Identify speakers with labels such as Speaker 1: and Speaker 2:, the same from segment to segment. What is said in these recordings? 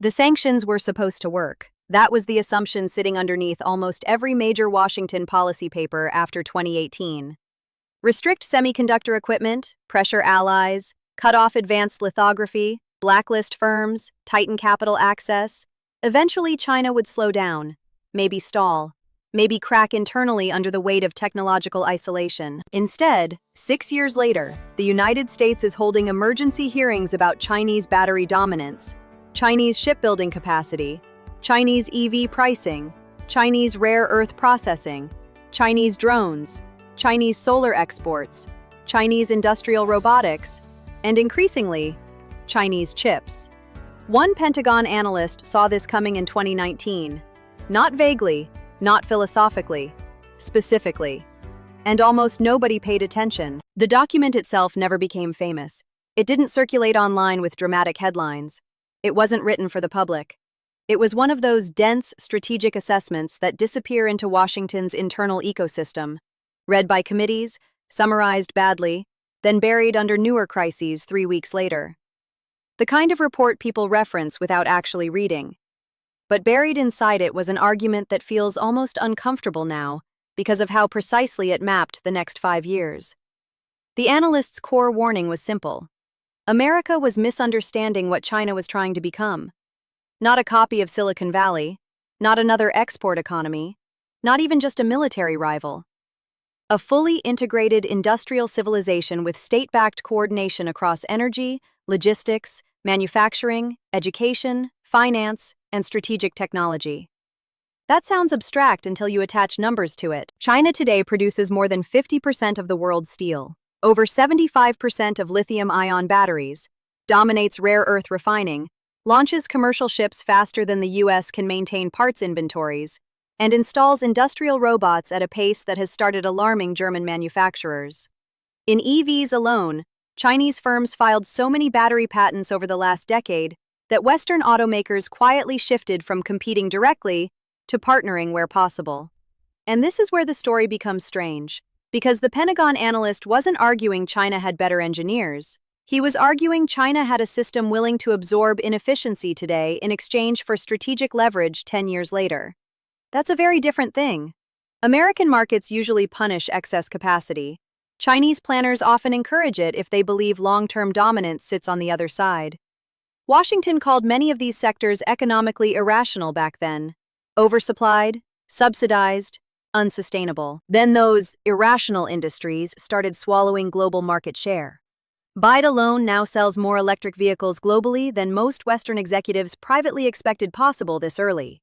Speaker 1: The sanctions were supposed to work. That was the assumption sitting underneath almost every major Washington policy paper after 2018. Restrict semiconductor equipment, pressure allies, cut off advanced lithography, blacklist firms, tighten capital access. Eventually, China would slow down, maybe stall, maybe crack internally under the weight of technological isolation. Instead, 6 years later, the United States is holding emergency hearings about Chinese battery dominance, Chinese shipbuilding capacity, Chinese EV pricing, Chinese rare earth processing, Chinese drones, Chinese solar exports, Chinese industrial robotics, and increasingly, Chinese chips. One Pentagon analyst saw this coming in 2019, not vaguely, not philosophically, specifically. And almost nobody paid attention. The document itself never became famous. It didn't circulate online with dramatic headlines. It wasn't written for the public. It was one of those dense, strategic assessments that disappear into Washington's internal ecosystem, read by committees, summarized badly, then buried under newer crises 3 weeks later. The kind of report people reference without actually reading. But buried inside it was an argument that feels almost uncomfortable now because of how precisely it mapped the next 5 years. The analyst's core warning was simple. America was misunderstanding what China was trying to become. Not a copy of Silicon Valley, not another export economy, not even just a military rival. A fully integrated industrial civilization with state-backed coordination across energy, logistics, manufacturing, education, finance, and strategic technology. That sounds abstract until you attach numbers to it. China today produces more than 50% of the world's steel, over 75% of lithium-ion batteries, dominates rare earth refining, launches commercial ships faster than the US can maintain parts inventories, and installs industrial robots at a pace that has started alarming German manufacturers. In EVs alone, Chinese firms filed so many battery patents over the last decade that Western automakers quietly shifted from competing directly to partnering where possible. And this is where the story becomes strange, because the Pentagon analyst wasn't arguing China had better engineers. He was arguing China had a system willing to absorb inefficiency today in exchange for strategic leverage 10 years later. That's a very different thing. American markets usually punish excess capacity. Chinese planners often encourage it if they believe long-term dominance sits on the other side. Washington called many of these sectors economically irrational back then. Oversupplied, subsidized, unsustainable. Then those irrational industries started swallowing global market share. Biden alone now sells more electric vehicles globally than most Western executives privately expected possible this early.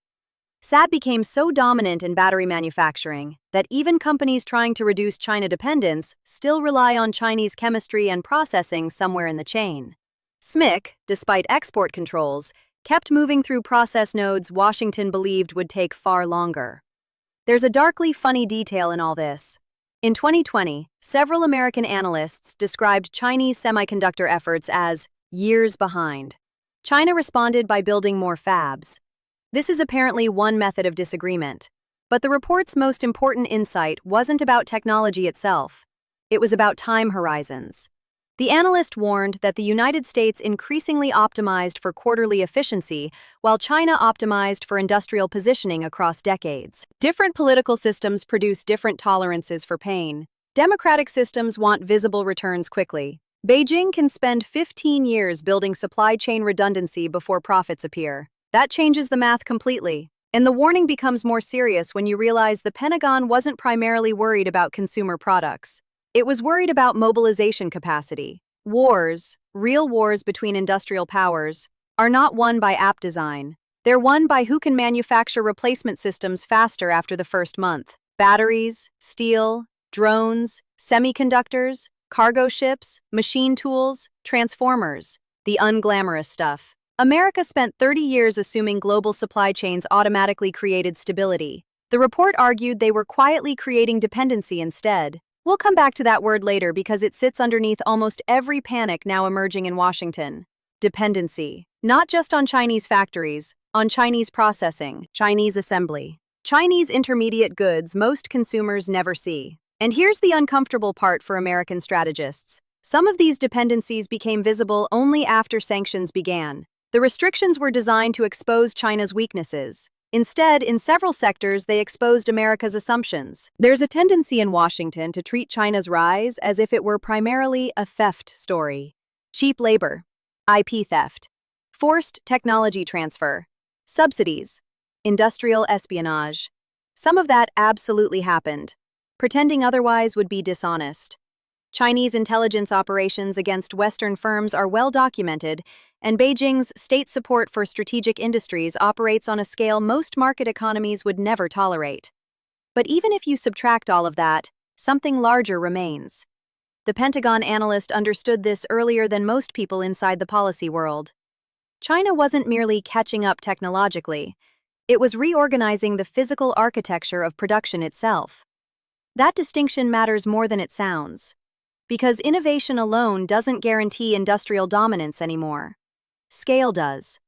Speaker 1: SAT became so dominant in battery manufacturing that even companies trying to reduce China dependence still rely on Chinese chemistry and processing somewhere in the chain. SMIC, despite export controls, kept moving through process nodes Washington believed would take far longer. There's a darkly funny detail in all this. In 2020, several American analysts described Chinese semiconductor efforts as years behind. China responded by building more fabs. This is apparently one method of disagreement. But the report's most important insight wasn't about technology itself. It was about time horizons. The analyst warned that the United States increasingly optimized for quarterly efficiency, while China optimized for industrial positioning across decades. Different political systems produce different tolerances for pain. Democratic systems want visible returns quickly. Beijing can spend 15 years building supply chain redundancy before profits appear. That changes the math completely. And the warning becomes more serious when you realize the Pentagon wasn't primarily worried about consumer products. It was worried about mobilization capacity. Wars, real wars between industrial powers, are not won by app design. They're won by who can manufacture replacement systems faster after the first month. Batteries, steel, drones, semiconductors, cargo ships, machine tools, transformers, the unglamorous stuff. America spent 30 years assuming global supply chains automatically created stability. The report argued they were quietly creating dependency instead. We'll come back to that word later because it sits underneath almost every panic now emerging in Washington. Dependency. Not just on Chinese factories, on Chinese processing, Chinese assembly, Chinese intermediate goods most consumers never see. And here's the uncomfortable part for American strategists. Some of these dependencies became visible only after sanctions began. The restrictions were designed to expose China's weaknesses. Instead, in several sectors, they exposed America's assumptions. There's a tendency in Washington to treat China's rise as if it were primarily a theft story. Cheap labor, IP theft, forced technology transfer, subsidies, industrial espionage. Some of that absolutely happened. Pretending otherwise would be dishonest. Chinese intelligence operations against Western firms are well documented, and Beijing's state support for strategic industries operates on a scale most market economies would never tolerate. But even if you subtract all of that, something larger remains. The Pentagon analyst understood this earlier than most people inside the policy world. China wasn't merely catching up technologically, it was reorganizing the physical architecture of production itself. That distinction matters more than it sounds. Because innovation alone doesn't guarantee industrial dominance anymore. Scale does.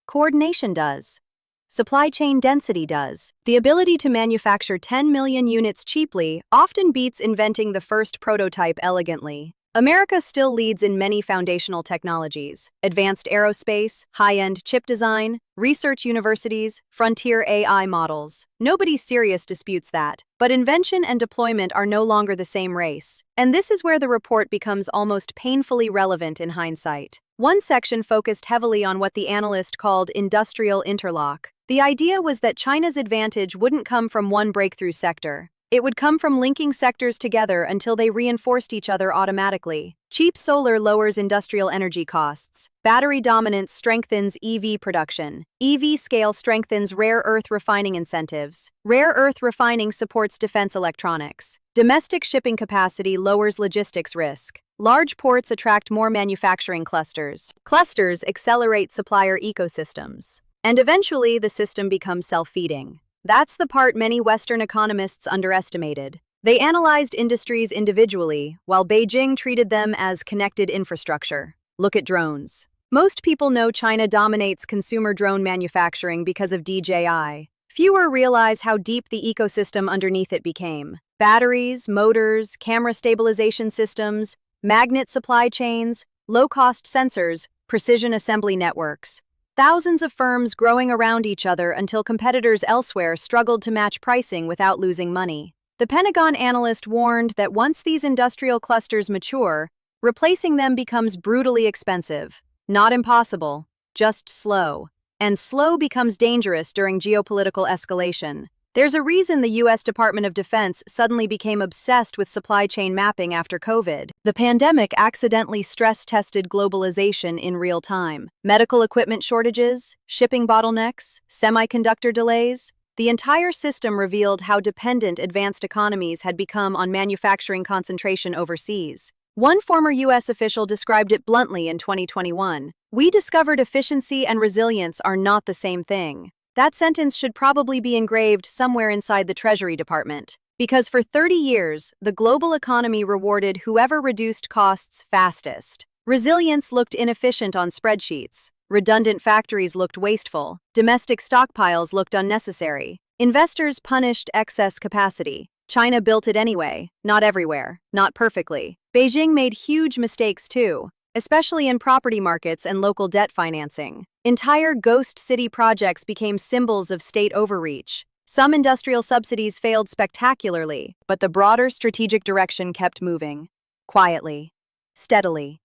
Speaker 1: Coordination does. Supply chain density does. The ability to manufacture 10 million units cheaply often beats inventing the first prototype elegantly. America still leads in many foundational technologies: advanced aerospace, high-end chip design, research universities, frontier AI models. Nobody serious disputes that. But invention and deployment are no longer the same race. And this is where the report becomes almost painfully relevant in hindsight. One section focused heavily on what the analyst called industrial interlock. The idea was that China's advantage wouldn't come from one breakthrough sector. It would come from linking sectors together until they reinforced each other automatically. Cheap solar lowers industrial energy costs. Battery dominance strengthens EV production. EV scale strengthens rare earth refining incentives. Rare earth refining supports defense electronics. Domestic shipping capacity lowers logistics risk. Large ports attract more manufacturing clusters. Clusters accelerate supplier ecosystems. And eventually, the system becomes self-feeding. That's the part many Western economists underestimated. They analyzed industries individually, while Beijing treated them as connected infrastructure. Look at drones. Most people know China dominates consumer drone manufacturing because of DJI. Fewer realize how deep the ecosystem underneath it became. Batteries, motors, camera stabilization systems, magnet supply chains, low-cost sensors, precision assembly networks. Thousands of firms growing around each other until competitors elsewhere struggled to match pricing without losing money. The Pentagon analyst warned that once these industrial clusters mature, replacing them becomes brutally expensive. Not impossible, just slow. And slow becomes dangerous during geopolitical escalation. There's a reason the U.S. Department of Defense suddenly became obsessed with supply chain mapping after COVID. The pandemic accidentally stress-tested globalization in real time. Medical equipment shortages, shipping bottlenecks, semiconductor delays. The entire system revealed how dependent advanced economies had become on manufacturing concentration overseas. One former U.S. official described it bluntly in 2021. "We discovered efficiency and resilience are not the same thing." That sentence should probably be engraved somewhere inside the Treasury Department. Because for 30 years, the global economy rewarded whoever reduced costs fastest. Resilience looked inefficient on spreadsheets. Redundant factories looked wasteful. Domestic stockpiles looked unnecessary. Investors punished excess capacity. China built it anyway, not everywhere, not perfectly. Beijing made huge mistakes too, especially in property markets and local debt financing. Entire ghost city projects became symbols of state overreach. Some industrial subsidies failed spectacularly, but the broader strategic direction kept moving. Quietly. Steadily.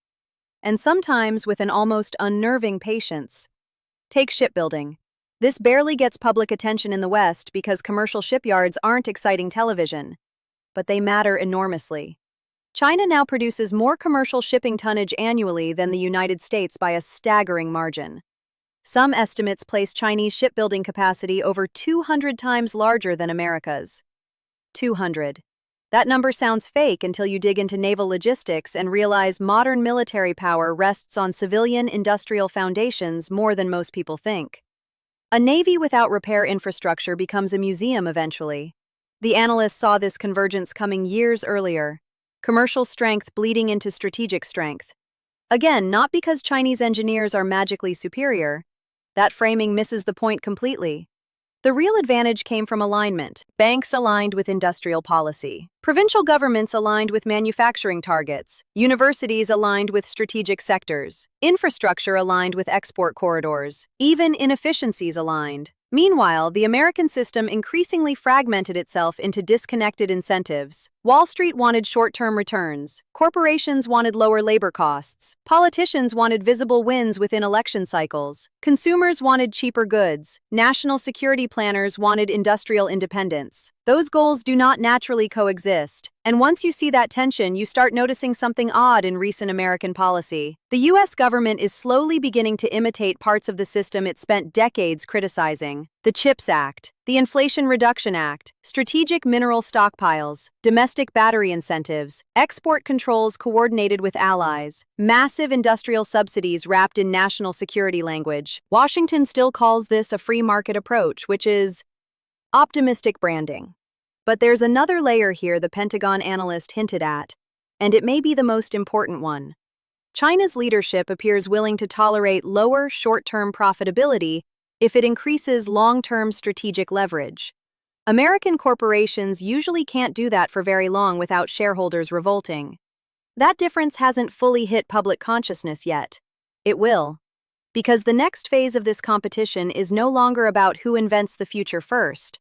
Speaker 1: And sometimes with an almost unnerving patience. Take shipbuilding. This barely gets public attention in the West because commercial shipyards aren't exciting television. But they matter enormously. China now produces more commercial shipping tonnage annually than the United States by a staggering margin. Some estimates place Chinese shipbuilding capacity over 200 times larger than America's. 200. That number sounds fake until you dig into naval logistics and realize modern military power rests on civilian industrial foundations more than most people think. A navy without repair infrastructure becomes a museum eventually. The analysts saw this convergence coming years earlier. Commercial strength bleeding into strategic strength. Again, not because Chinese engineers are magically superior. That framing misses the point completely. The real advantage came from alignment. Banks aligned with industrial policy. Provincial governments aligned with manufacturing targets. Universities aligned with strategic sectors. Infrastructure aligned with export corridors. Even inefficiencies aligned. Meanwhile, the American system increasingly fragmented itself into disconnected incentives. Wall Street wanted short-term returns. Corporations wanted lower labor costs. Politicians wanted visible wins within election cycles. Consumers wanted cheaper goods. National security planners wanted industrial independence. Those goals do not naturally coexist. And once you see that tension, you start noticing something odd in recent American policy. The U.S. government is slowly beginning to imitate parts of the system it spent decades criticizing. The CHIPS Act, the Inflation Reduction Act, strategic mineral stockpiles, domestic battery incentives, export controls coordinated with allies, massive industrial subsidies wrapped in national security language. Washington still calls this a free market approach, which is optimistic branding. But there's another layer here the Pentagon analyst hinted at, and it may be the most important one. China's leadership appears willing to tolerate lower short-term profitability if it increases long-term strategic leverage. American corporations usually can't do that for very long without shareholders revolting. That difference hasn't fully hit public consciousness yet. It will. Because the next phase of this competition is no longer about who invents the future first.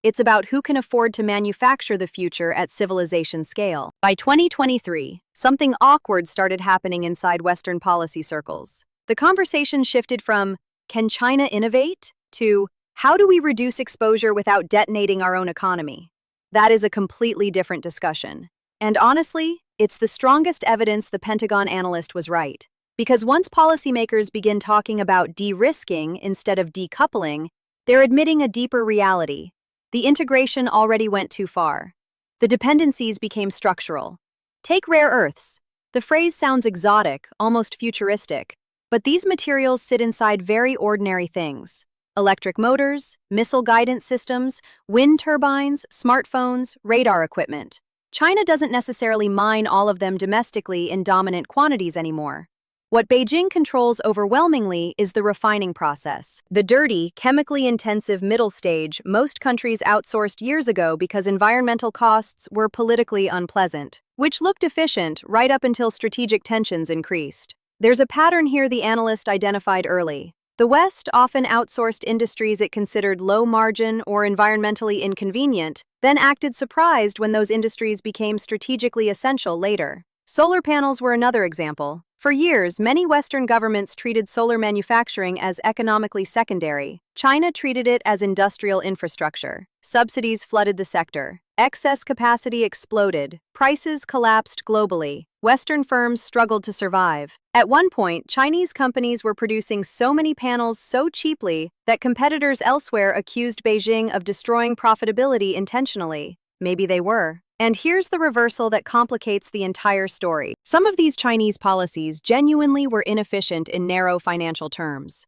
Speaker 1: It's about who can afford to manufacture the future at civilization scale. By 2023, something awkward started happening inside Western policy circles. The conversation shifted from, can China innovate? To, how do we reduce exposure without detonating our own economy? That is a completely different discussion. And honestly, it's the strongest evidence the Pentagon analyst was right. Because once policymakers begin talking about de-risking instead of decoupling, they're admitting a deeper reality. The integration already went too far. The dependencies became structural. Take rare earths. The phrase sounds exotic, almost futuristic, but these materials sit inside very ordinary things. Electric motors, missile guidance systems, wind turbines, smartphones, radar equipment. China doesn't necessarily mine all of them domestically in dominant quantities anymore. What Beijing controls overwhelmingly is the refining process. The dirty, chemically intensive middle stage most countries outsourced years ago because environmental costs were politically unpleasant, which looked efficient right up until strategic tensions increased. There's a pattern here the analyst identified early. The West often outsourced industries it considered low margin or environmentally inconvenient, then acted surprised when those industries became strategically essential later. Solar panels were another example. For years, many Western governments treated solar manufacturing as economically secondary. China treated it as industrial infrastructure. Subsidies flooded the sector. Excess capacity exploded. Prices collapsed globally. Western firms struggled to survive. At one point, Chinese companies were producing so many panels so cheaply that competitors elsewhere accused Beijing of destroying profitability intentionally. Maybe they were. And here's the reversal that complicates the entire story. Some of these Chinese policies genuinely were inefficient in narrow financial terms.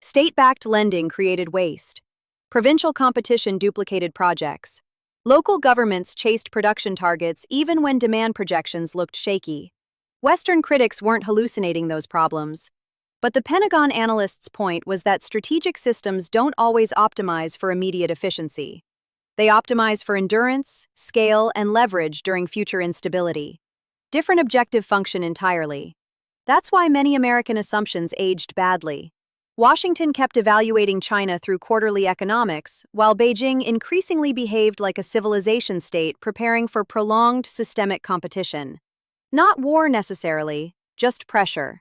Speaker 1: State-backed lending created waste. Provincial competition duplicated projects. Local governments chased production targets even when demand projections looked shaky. Western critics weren't hallucinating those problems. But the Pentagon analyst's point was that strategic systems don't always optimize for immediate efficiency. They optimize for endurance, scale, and leverage during future instability. Different objective function entirely. That's why many American assumptions aged badly. Washington kept evaluating China through quarterly economics, while Beijing increasingly behaved like a civilization state preparing for prolonged systemic competition. Not war necessarily, just pressure.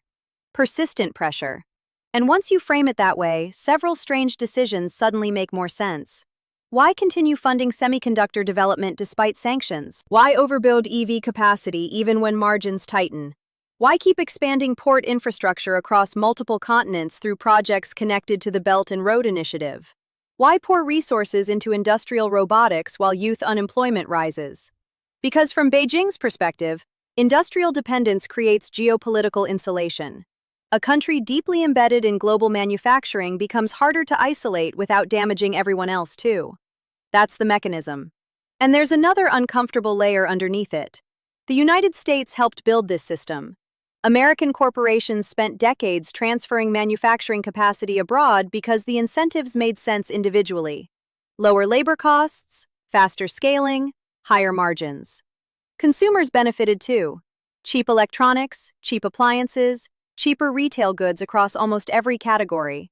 Speaker 1: Persistent pressure. And once you frame it that way, several strange decisions suddenly make more sense. Why continue funding semiconductor development despite sanctions? Why overbuild EV capacity even when margins tighten? Why keep expanding port infrastructure across multiple continents through projects connected to the Belt and Road Initiative? Why pour resources into industrial robotics while youth unemployment rises? Because from Beijing's perspective, industrial dependence creates geopolitical insulation. A country deeply embedded in global manufacturing becomes harder to isolate without damaging everyone else too. That's the mechanism. And there's another uncomfortable layer underneath it. The United States helped build this system. American corporations spent decades transferring manufacturing capacity abroad because the incentives made sense individually. Lower labor costs, faster scaling, higher margins. Consumers benefited too. Cheap electronics, cheap appliances, cheaper retail goods across almost every category.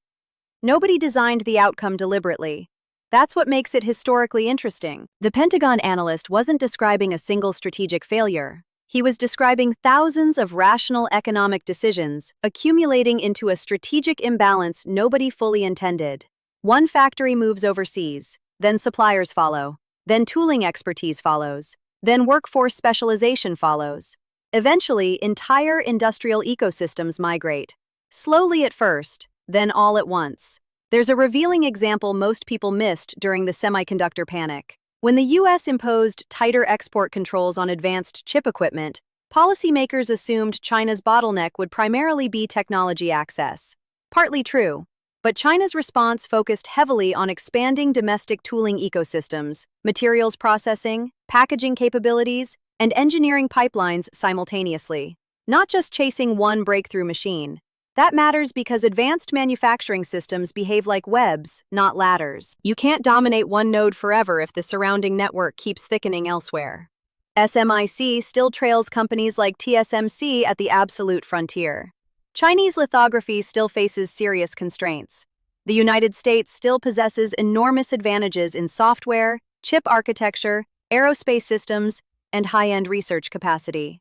Speaker 1: Nobody designed the outcome deliberately. That's what makes it historically interesting. The Pentagon analyst wasn't describing a single strategic failure. He was describing thousands of rational economic decisions accumulating into a strategic imbalance nobody fully intended. One factory moves overseas, then suppliers follow, then tooling expertise follows, then workforce specialization follows. Eventually, entire industrial ecosystems migrate. Slowly at first, then all at once. There's a revealing example most people missed during the semiconductor panic. When the U.S. imposed tighter export controls on advanced chip equipment, policymakers assumed China's bottleneck would primarily be technology access. Partly true, but China's response focused heavily on expanding domestic tooling ecosystems, materials processing, packaging capabilities, and engineering pipelines simultaneously. Not just chasing one breakthrough machine. That matters because advanced manufacturing systems behave like webs, not ladders. You can't dominate one node forever if the surrounding network keeps thickening elsewhere. SMIC still trails companies like TSMC at the absolute frontier. Chinese lithography still faces serious constraints. The United States still possesses enormous advantages in software, chip architecture, aerospace systems, and high-end research capacity.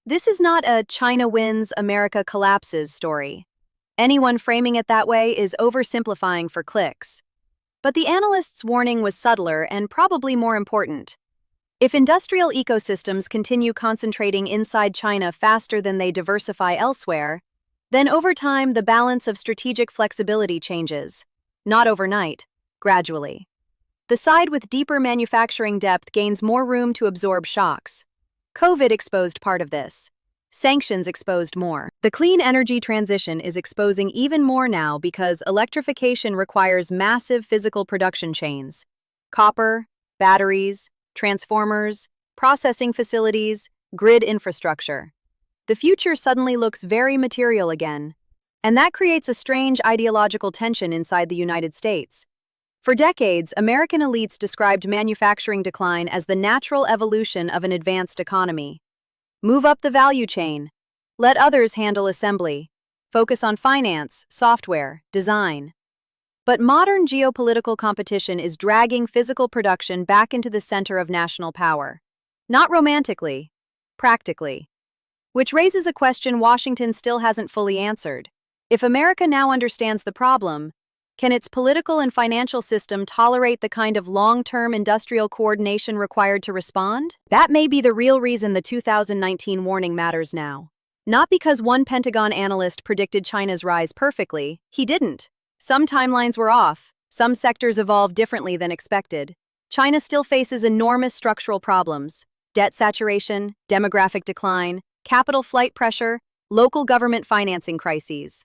Speaker 1: This is not a China wins, America collapses story. Anyone framing it that way is oversimplifying for clicks. But the analyst's warning was subtler and probably more important. If industrial ecosystems continue concentrating inside China faster than they diversify elsewhere, then over time the balance of strategic flexibility changes. Not overnight, gradually. The side with deeper manufacturing depth gains more room to absorb shocks. COVID exposed part of this. Sanctions exposed more. The clean energy transition is exposing even more now because electrification requires massive physical production chains. Copper, batteries, transformers, processing facilities, grid infrastructure. The future suddenly looks very material again. And that creates a strange ideological tension inside the United States. For decades, American elites described manufacturing decline as the natural evolution of an advanced economy. Move up the value chain. Let others handle assembly. Focus on finance, software, design. But modern geopolitical competition is dragging physical production back into the center of national power. Not romantically, practically. Which raises a question Washington still hasn't fully answered. If America now understands the problem, can its political and financial system tolerate the kind of long-term industrial coordination required to respond? That may be the real reason the 2019 warning matters now. Not because one Pentagon analyst predicted China's rise perfectly, he didn't. Some timelines were off, some sectors evolved differently than expected. China still faces enormous structural problems: debt saturation, demographic decline, capital flight pressure, local government financing crises.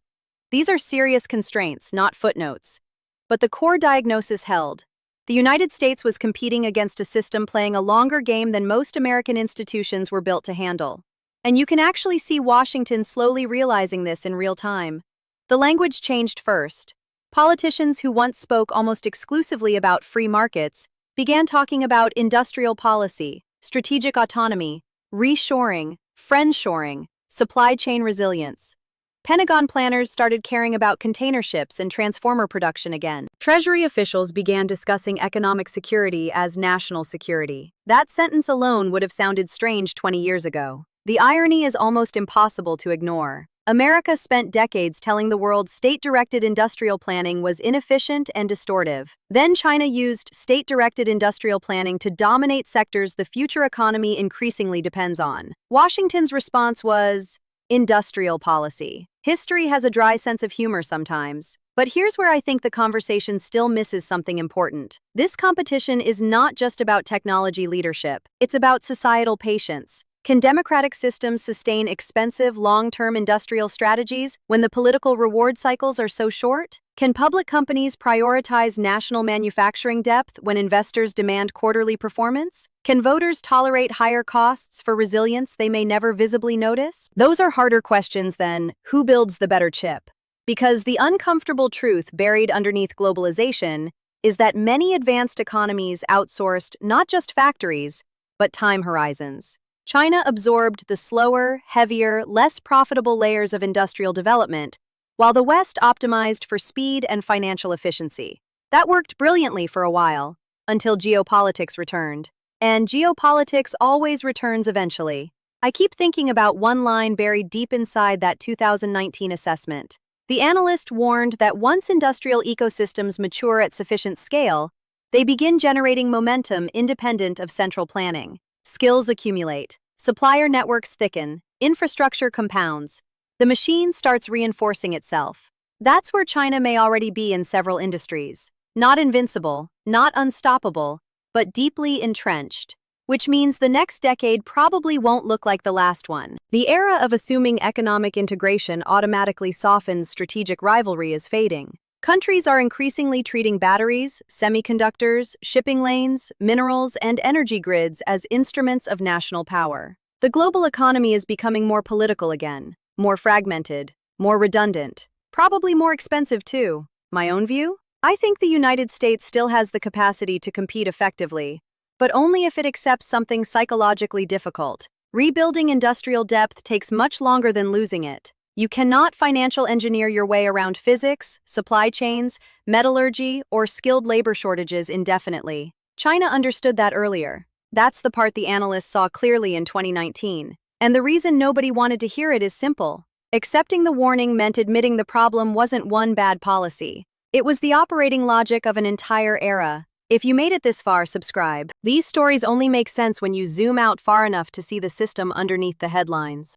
Speaker 1: These are serious constraints, not footnotes. But the core diagnosis held. The United States was competing against a system playing a longer game than most American institutions were built to handle. And you can actually see Washington slowly realizing this in real time. The language changed first. Politicians who once spoke almost exclusively about free markets began talking about industrial policy, strategic autonomy, reshoring, friendshoring, supply chain resilience. Pentagon planners started caring about container ships and transformer production again. Treasury officials began discussing economic security as national security. That sentence alone would have sounded strange 20 years ago. The irony is almost impossible to ignore. America spent decades telling the world state-directed industrial planning was inefficient and distortive. Then China used state-directed industrial planning to dominate sectors the future economy increasingly depends on. Washington's response was industrial policy. History has a dry sense of humor sometimes. But here's where I think the conversation still misses something important. This competition is not just about technology leadership. It's about societal patience. Can democratic systems sustain expensive, long-term industrial strategies when the political reward cycles are so short? Can public companies prioritize national manufacturing depth when investors demand quarterly performance? Can voters tolerate higher costs for resilience they may never visibly notice? Those are harder questions than who builds the better chip. Because the uncomfortable truth buried underneath globalization is that many advanced economies outsourced not just factories, but time horizons. China absorbed the slower, heavier, less profitable layers of industrial development, while the West optimized for speed and financial efficiency. That worked brilliantly for a while, until geopolitics returned. And geopolitics always returns eventually. I keep thinking about one line buried deep inside that 2019 assessment. The analyst warned that once industrial ecosystems mature at sufficient scale, they begin generating momentum independent of central planning. Skills accumulate, supplier networks thicken, infrastructure compounds. The machine starts reinforcing itself. That's where China may already be in several industries. Not invincible, not unstoppable, but deeply entrenched. Which means the next decade probably won't look like the last one. The era of assuming economic integration automatically softens strategic rivalry is fading. Countries are increasingly treating batteries, semiconductors, shipping lanes, minerals, and energy grids as instruments of national power. The global economy is becoming more political again, more fragmented, more redundant, probably more expensive too. My own view? I think the United States still has the capacity to compete effectively, but only if it accepts something psychologically difficult. Rebuilding industrial depth takes much longer than losing it. You cannot financial engineer your way around physics, supply chains, metallurgy, or skilled labor shortages indefinitely. China understood that earlier. That's the part the analysts saw clearly in 2019. And the reason nobody wanted to hear it is simple. Accepting the warning meant admitting the problem wasn't one bad policy. It was the operating logic of an entire era. If you made it this far, subscribe. These stories only make sense when you zoom out far enough to see the system underneath the headlines.